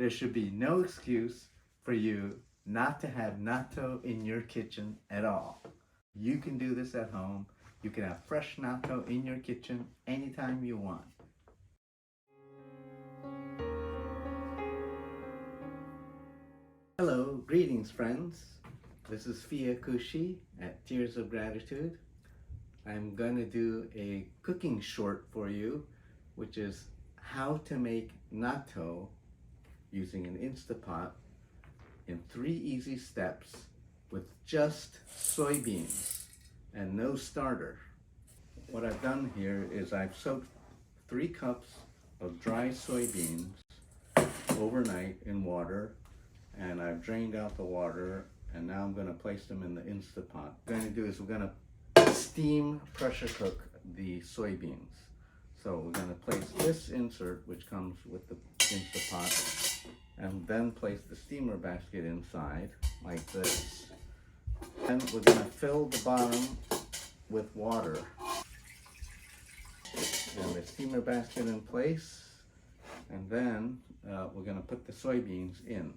There should be no excuse for you not to have natto in your kitchen at all. You can do this at home. You can have fresh natto in your kitchen anytime you want. Hello, greetings friends. This is Fia Kushi at Tears of Gratitude. I'm going to do a cooking short for you, which is how to make natto using an Instapot in 3 easy steps with just soybeans and no starter. What I've done here is I've soaked 3 cups of dry soybeans overnight in water, and I've drained out the water, and now I'm going to place them in the Instapot. What we're going to do is we're going to steam pressure cook the soybeans. So we're going to place this insert, which comes with the Instapot, and then place the steamer basket inside like this. And we're going to fill the bottom with water. And the steamer basket in place, and then we're going to put the soybeans in.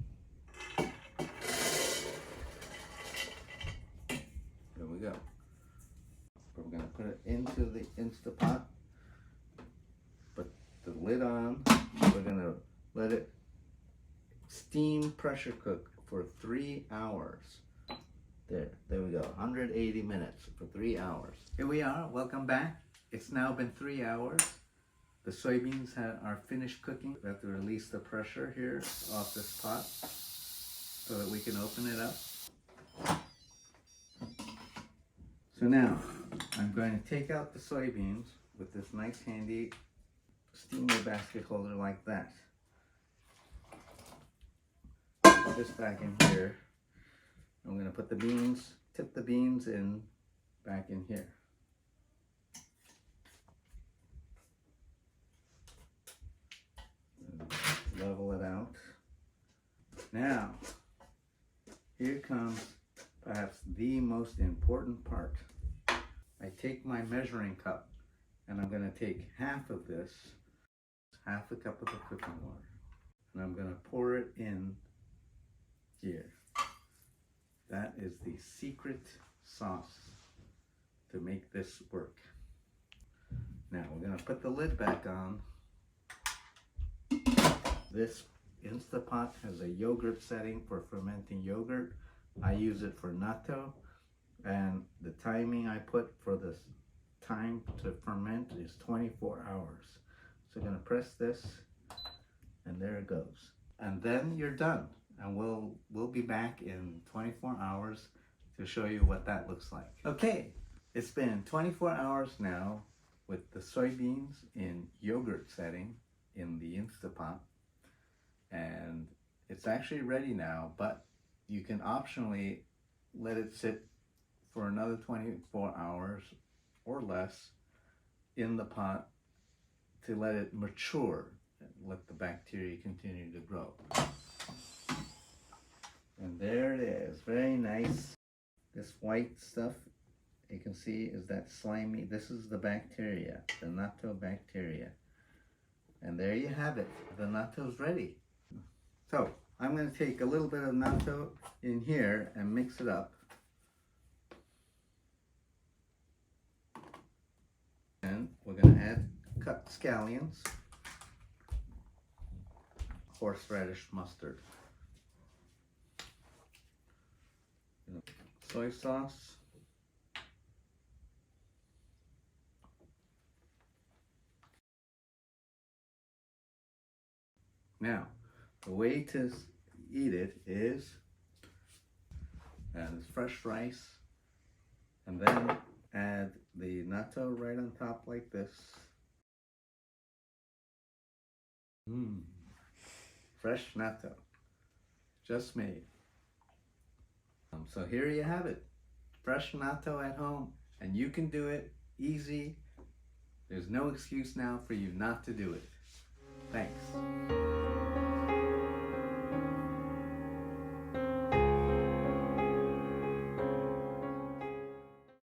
There we go. We're going to put it into the Instapot, put the lid on. We're going to let it steam pressure cook for 3 hours. There we go, 180 minutes for 3 hours. Here we are, welcome back. It's now been 3 hours. The soybeans are finished cooking. We have to release the pressure here off this pot so that we can open it up. So now, I'm going to take out the soybeans with this nice handy steamer basket holder like that. Put this back in here. I'm going to put the beans, tip the beans in back in here. Level it out. Now, here comes perhaps the most important part. I take my measuring cup and I'm going to take half of this, half a cup of the cooking water, and I'm going to pour it in here. That is the secret sauce to make this work. Now we're going to put the lid back on. This Instapot has a yogurt setting for fermenting yogurt. I use it for natto, and the timing I put for this time to ferment is 24 hours. So I'm going to press this, and there it goes. And then you're done. And we'll be back in 24 hours to show you what that looks like. Okay, it's been 24 hours now with the soybeans in yogurt setting in the Instapot, and it's actually ready now, but you can optionally let it sit for another 24 hours or less in the pot to let it mature and let the bacteria continue to grow. And there it is, very nice. This white stuff you can see is that slimy, this is the bacteria, the natto bacteria. And there you have it, the natto's ready. So I'm going to take a little bit of natto in here and mix it up. And we're going to add cut scallions, horseradish mustard, soy sauce, now the way to eat it is add fresh rice and then add the natto right on top like this. Fresh natto, just made. So here you have it, fresh natto at home, and you can do it easy. There's no excuse now for you not to do it. Thanks.